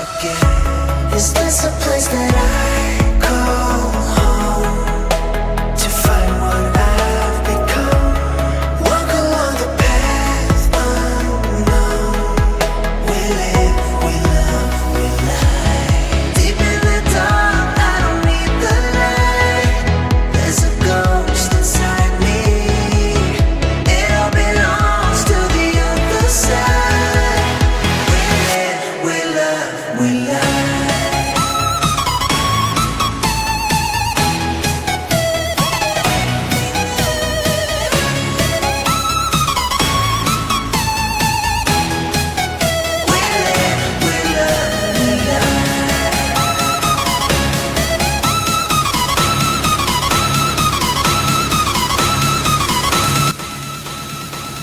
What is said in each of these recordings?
forget. Is this a place that I call home to find what I've become? Walk along the path unknown. We live, we love, we lie. Deep in the dark, I don't need the light. There's a ghost inside me. It all belongs to the other side. We live, we love, we lie. We live, we love, we lie.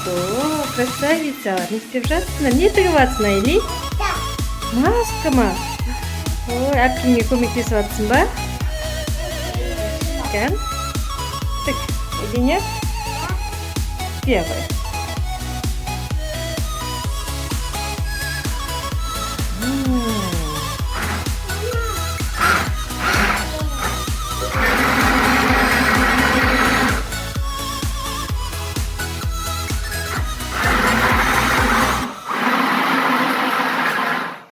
О, красавица. Нестережатсына не тігіп Эли? Маска ма? Ой, әпкеңе көмектесіп жатсың ба? Кән? Тік, Элине? Первый.